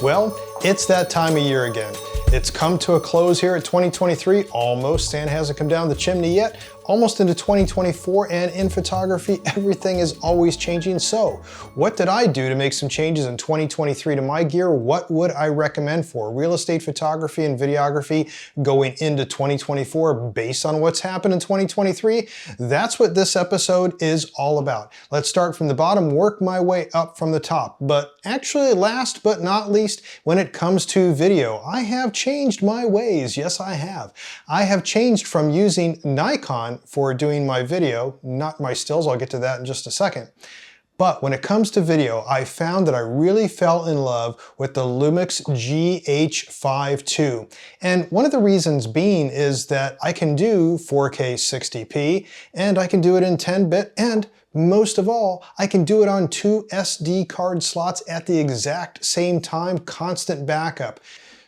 Well, it's that time of year again. It's come to a close here at 2023, almost. Santa hasn't come down the chimney yet. Almost into 2024, and in photography, everything is always changing. So, what did I do to make some changes in 2023 to my gear? What would I recommend for real estate photography and videography going into 2024 based on what's happened in 2023? That's what this episode is all about. Let's start from the bottom, work my way up from the top. But actually, last but not least, when it comes to video, I have changed my ways. Yes, I have. I have changed from using Nikon for doing my video, not my stills, I'll get to that in just a second. But when it comes to video, I found that I really fell in love with the Lumix GH5 II. And one of the reasons being is that I can do 4K 60p, and I can do it in 10-bit, and most of all, I can do it on 2 SD card slots at the exact same time, constant backup.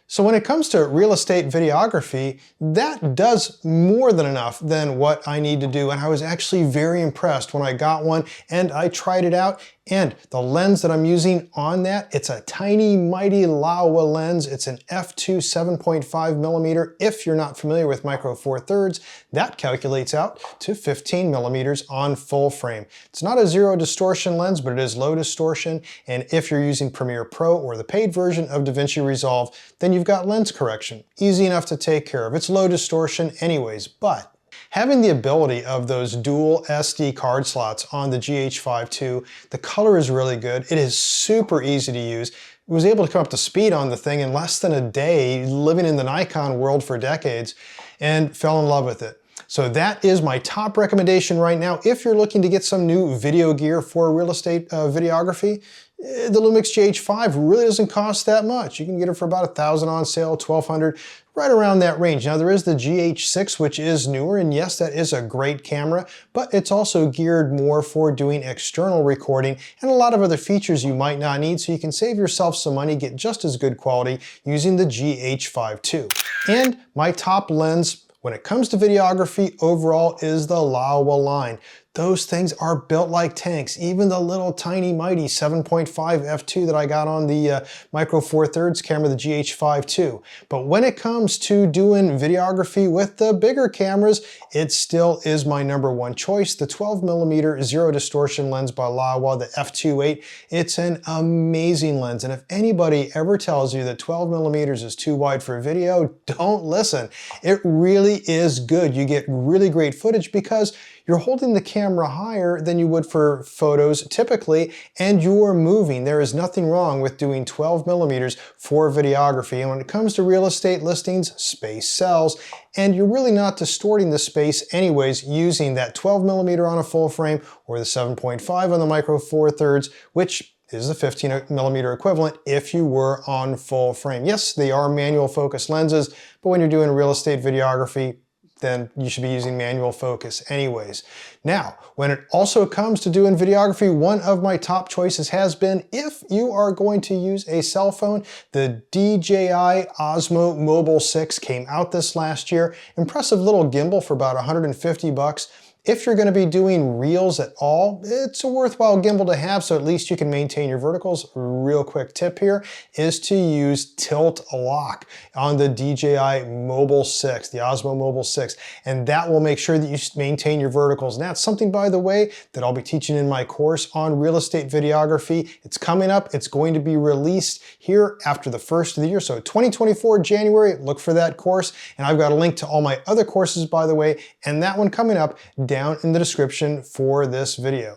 So when it comes to real estate videography, that does more than enough than what I need to do. And I was actually very impressed when I got one and I tried it out. And the lens that I'm using on that, it's a tiny, mighty Laowa lens. It's an f2 7.5mm. If you're not familiar with micro four thirds, that calculates out to 15mm on full frame. It's not a zero distortion lens, but it is low distortion. And if you're using Premiere Pro or the paid version of DaVinci Resolve, then you've got lens correction. Easy enough to take care of. It's low distortion anyways, but having the ability of those dual SD card slots on the GH5 II, the color is really good. It is super easy to use. I was able to come up to speed on the thing in less than a day, living in the Nikon world for decades, and fell in love with it. So that is my top recommendation right now. If you're looking to get some new video gear for real estate videography, the Lumix GH5 really doesn't cost that much. You can get it for about $1,000 on sale, $1,200, right around that range. Now there is the GH6, which is newer, and yes, that is a great camera, but it's also geared more for doing external recording and a lot of other features you might not need, so you can save yourself some money, get just as good quality using the GH5 II. And my top lens when it comes to videography overall is the Laowa line. Those things are built like tanks. Even the little tiny mighty 7.5 f2 that I got on the micro four thirds camera, the GH5 II. But when it comes to doing videography with the bigger cameras, it still is my #1 choice. The 12mm zero distortion lens by Laowa, the f2.8. It's an amazing lens. And if anybody ever tells you that 12mm is too wide for video, don't listen. It really is good. You get really great footage because you're holding the camera higher than you would for photos typically, and you're moving. There is nothing wrong with doing 12mm for videography. And when it comes to real estate listings, space sells, and you're really not distorting the space anyways using that 12mm on a full frame or the 7.5 on the micro four thirds, which is the 15mm equivalent if you were on full frame. Yes, they are manual focus lenses, but when you're doing real estate videography, then you should be using manual focus anyways. Now, when it also comes to doing videography, one of my top choices has been, if you are going to use a cell phone, the DJI Osmo Mobile 6 came out this last year. Impressive little gimbal for about 150 bucks. If you're going to be doing reels at all, it's a worthwhile gimbal to have, so at least you can maintain your verticals. Real quick tip here is to use tilt lock on the DJI Mobile 6, the Osmo Mobile 6, and that will make sure that you maintain your verticals. And that's something, by the way, that I'll be teaching in my course on real estate videography. It's coming up. It's going to be released here after the first of the year, so 2024 January, look for that course. And I've got a link to all my other courses, by the way, and that one coming up down in the description for this video.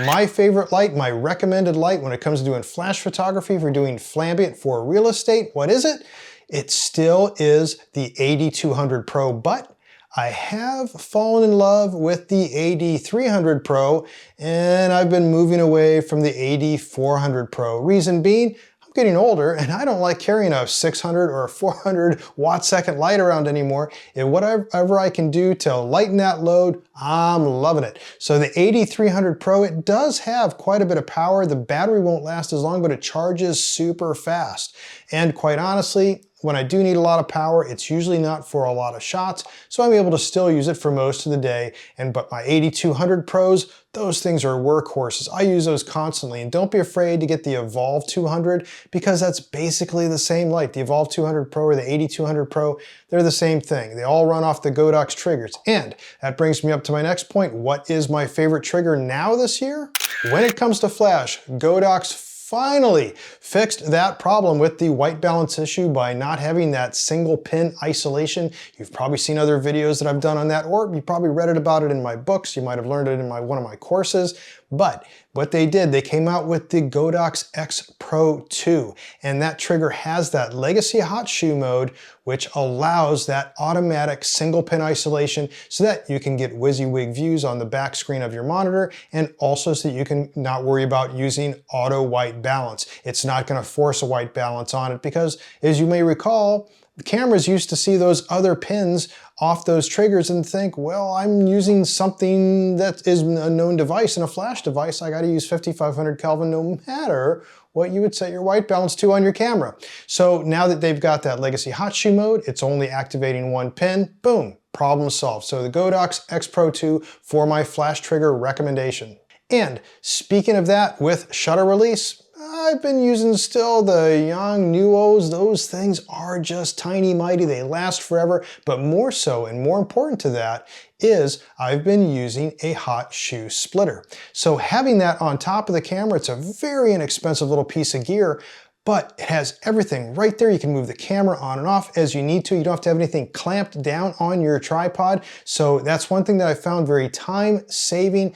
My favorite light, my recommended light when it comes to doing flash photography, for doing flambient for real estate, what is it? It still is the AD200 Pro, but I have fallen in love with the AD300 Pro, and I've been moving away from the AD400 Pro. Reason being, I'm getting older and I don't like carrying a 600 or 400 watt-second light around anymore. And whatever I can do to lighten that load, I'm loving it. So the AD300 Pro, it does have quite a bit of power. The battery won't last as long, but it charges super fast. And quite honestly, when I do need a lot of power, it's usually not for a lot of shots, so I'm able to still use it for most of the day. But my 8200 Pros, those things are workhorses. I use those constantly, and don't be afraid to get the Evolve 200 because that's basically the same light. The Evolve 200 Pro or the 8200 Pro, they're the same thing. They all run off the Godox triggers. And that brings me up to my next point. What is my favorite trigger now this year? When it comes to flash, Godox finally fixed that problem with the white balance issue by not having that single pin isolation. You've probably seen other videos that I've done on that, or you probably read about it in my books. You might have learned it in one of my courses. But what they did, they came out with the Godox X Pro 2, and that trigger has that legacy hot shoe mode, which allows that automatic single pin isolation so that you can get WYSIWYG views on the back screen of your monitor, and also so that you can not worry about using auto white balance. It's not going to force a white balance on it because, as you may recall, the cameras used to see those other pins off those triggers and think, well, I'm using something that is a known device, and a flash device, I got to use 5500 Kelvin no matter what you would set your white balance to on your camera. So now that they've got that legacy hot shoe mode, it's only activating one pin, boom, problem solved. So the Godox X Pro 2 for my flash trigger recommendation. And speaking of that, with shutter release, I've been using still the Yongnuos. Those things are just tiny mighty. They last forever, but more so and more important to that is I've been using a hot shoe splitter. So having that on top of the camera, it's a very inexpensive little piece of gear, but it has everything right there. You can move the camera on and off as you need to. You don't have to have anything clamped down on your tripod. So that's one thing that I found very time saving,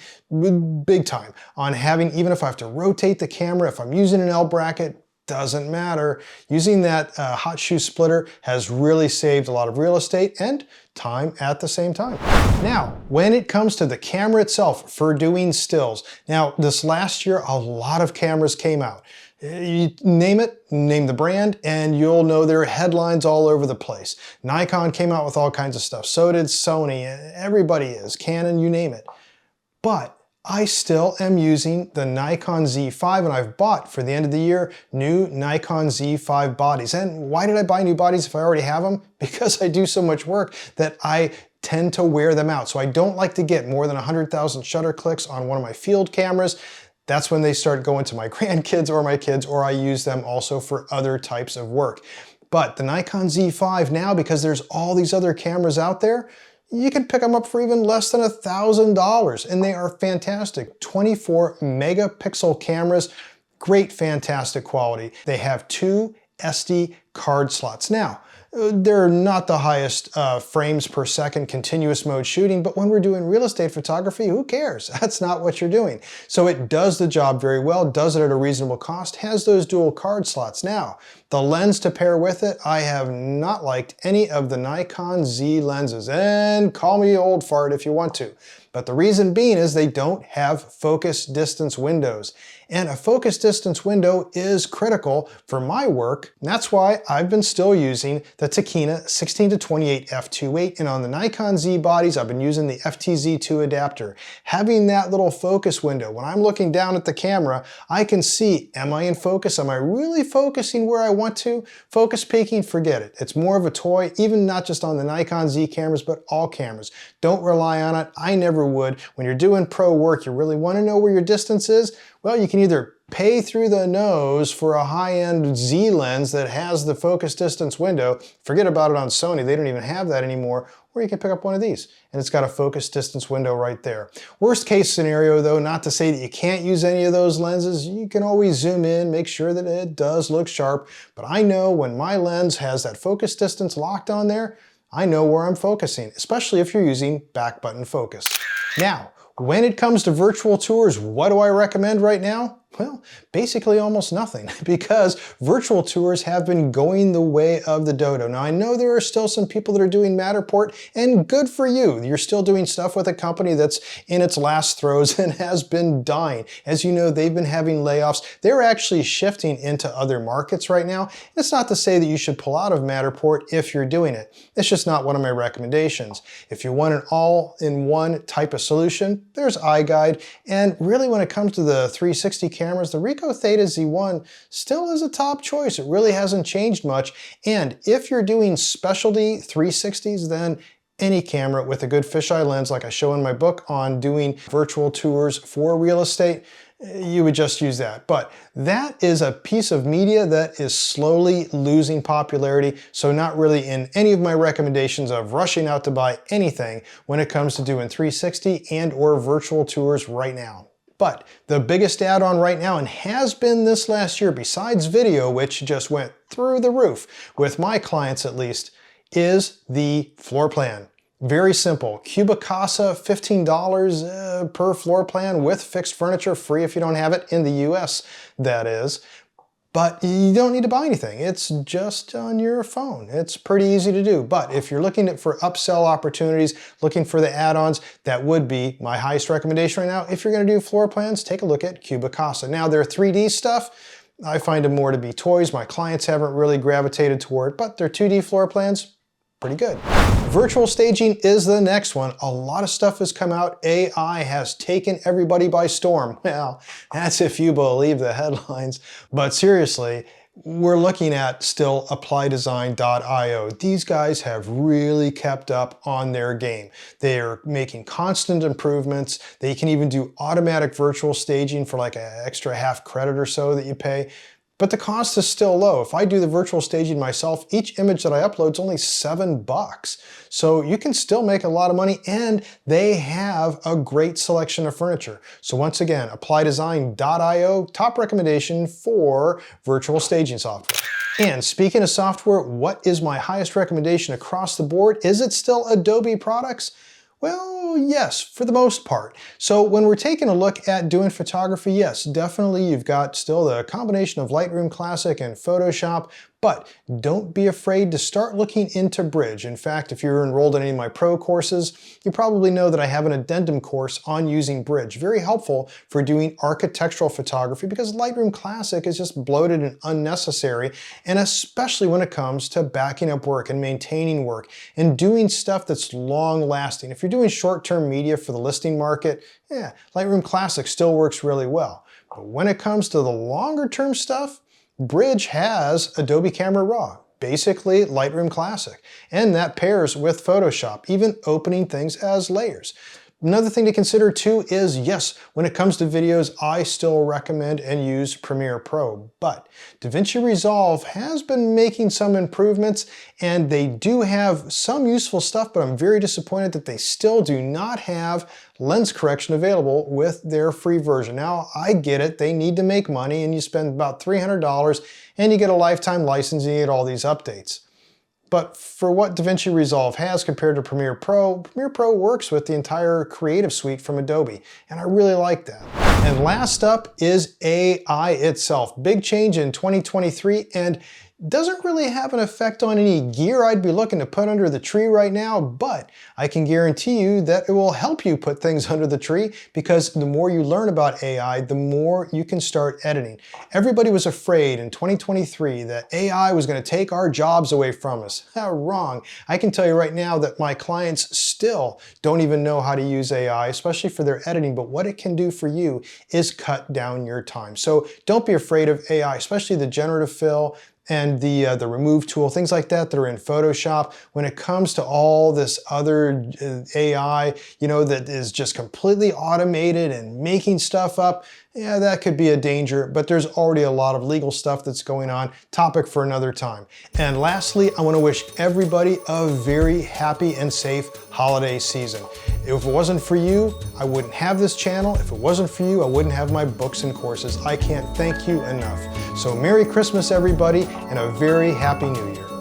big time, on having, even if I have to rotate the camera, if I'm using an L bracket, doesn't matter. Using that hot shoe splitter has really saved a lot of real estate and time at the same time. Now, when it comes to the camera itself for doing stills, now this last year, a lot of cameras came out. You name it, name the brand, and you'll know there are headlines all over the place. Nikon came out with all kinds of stuff. So did Sony. Everybody is. Canon, you name it. But I still am using the Nikon Z5, and I've bought, for the end of the year, new Nikon Z5 bodies. And why did I buy new bodies if I already have them? Because I do so much work that I tend to wear them out. So I don't like to get more than 100,000 shutter clicks on one of my field cameras. That's when they start going to my grandkids or my kids, or I use them also for other types of work. But the Nikon Z5 now, because there's all these other cameras out there, you can pick them up for even less than $1,000, and they are fantastic. 24 megapixel cameras, great, fantastic quality. They have 2 SD card slots. Now, they're not the highest frames per second continuous mode shooting, but when we're doing real estate photography, who cares? That's not what you're doing. So it does the job very well, does it at a reasonable cost, has those dual card slots. Now, the lens to pair with it, I have not liked any of the Nikon Z lenses, and call me old fart if you want to. But the reason being is they don't have focus distance windows. And a focus distance window is critical for my work. And that's why I've been still using the Tokina 16-28 f2.8. And on the Nikon Z bodies, I've been using the FTZ2 adapter. Having that little focus window, when I'm looking down at the camera, I can see, am I in focus? Am I really focusing where I want to? Focus peaking, forget it. It's more of a toy, even not just on the Nikon Z cameras, but all cameras. Don't rely on it. I never would. When you're doing pro work, you really want to know where your distance is? Well, you can either pay through the nose for a high-end Z lens that has the focus distance window. Forget about it on Sony. They don't even have that anymore. Or you can pick up one of these, and it's got a focus distance window right there. Worst case scenario, though, not to say that you can't use any of those lenses. You can always zoom in, make sure that it does look sharp. But I know when my lens has that focus distance locked on there, I know where I'm focusing, especially if you're using back button focus. Now, when it comes to virtual tours, what do I recommend right now? Well, basically almost nothing, because virtual tours have been going the way of the dodo. Now, I know there are still some people that are doing Matterport, and good for you. You're still doing stuff with a company that's in its last throes and has been dying. As you know, they've been having layoffs. They're actually shifting into other markets right now. It's not to say that you should pull out of Matterport if you're doing it. It's just not one of my recommendations. If you want an all-in-one type of solution, there's iGuide. And really, when it comes to the 360 camera, cameras, the Ricoh Theta Z1 still is a top choice. It really hasn't changed much. And if you're doing specialty 360s, then any camera with a good fisheye lens, like I show in my book on doing virtual tours for real estate, you would just use that. But that is a piece of media that is slowly losing popularity, so not really in any of my recommendations of rushing out to buy anything when it comes to doing 360 and or virtual tours right now. But the biggest add-on right now, and has been this last year, besides video, which just went through the roof, with my clients at least, is the floor plan. Very simple. Cubicasa, $15 per floor plan with fixed furniture, free if you don't have it in the US, that is. But you don't need to buy anything. It's just on your phone. It's pretty easy to do. But if you're looking for upsell opportunities, looking for the add-ons, that would be my highest recommendation right now. If you're gonna do floor plans, take a look at Cubicasa. Now, their 3D stuff, I find them more to be toys. My clients haven't really gravitated toward, but their 2D floor plans, pretty good. Virtual staging is the next one. A lot of stuff has come out. AI has taken everybody by storm. Well, that's if you believe the headlines. But seriously, we're looking at still applydesign.io. These guys have really kept up on their game. They are making constant improvements. They can even do automatic virtual staging for like an extra half credit or so that you pay. But the cost is still low. If I do the virtual staging myself, each image that I upload is only $7. So you can still make a lot of money, and they have a great selection of furniture. So once again, applydesign.io, top recommendation for virtual staging software. And speaking of software, what is my highest recommendation across the board? Is it still Adobe products? Well, yes, for the most part. So when we're taking a look at doing photography, yes, definitely you've got still the combination of Lightroom Classic and Photoshop, but don't be afraid to start looking into Bridge. In fact, if you're enrolled in any of my pro courses, you probably know that I have an addendum course on using Bridge. Very helpful for doing architectural photography because Lightroom Classic is just bloated and unnecessary, and especially when it comes to backing up work and maintaining work and doing stuff that's long lasting. If you're doing short-term media for the listing market, yeah, Lightroom Classic still works really well. But when it comes to the longer term stuff, Bridge has Adobe Camera Raw, basically Lightroom Classic, and that pairs with Photoshop, even opening things as layers. Another thing to consider too is, yes, when it comes to videos, I still recommend and use Premiere Pro, but DaVinci Resolve has been making some improvements, and they do have some useful stuff, but I'm very disappointed that they still do not have lens correction available with their free version. Now, I get it, they need to make money, and you spend about $300 and you get a lifetime license and you get all these updates. But for what DaVinci Resolve has compared to Premiere Pro works with the entire creative suite from Adobe, and I really like that. And last up is AI itself. Big change in 2023, and doesn't really have an effect on any gear I'd be looking to put under the tree right now, but I can guarantee you that it will help you put things under the tree, because the more you learn about AI, the more you can start editing. Everybody was afraid in 2023 that AI was going to take our jobs away from us. Wrong. I can tell you right now that my clients still don't even know how to use AI, especially for their editing, but what it can do for you is cut down your time. So don't be afraid of AI, especially the generative fill and the remove tool, things like that are in Photoshop. When it comes to all this other AI, you know, that is just completely automated and making stuff up, yeah, that could be a danger, but there's already a lot of legal stuff that's going on. Topic for another time. And lastly, I want to wish everybody a very happy and safe holiday season. If it wasn't for you, I wouldn't have this channel. If it wasn't for you, I wouldn't have my books and courses. I can't thank you enough. So Merry Christmas, everybody, and a very Happy New Year.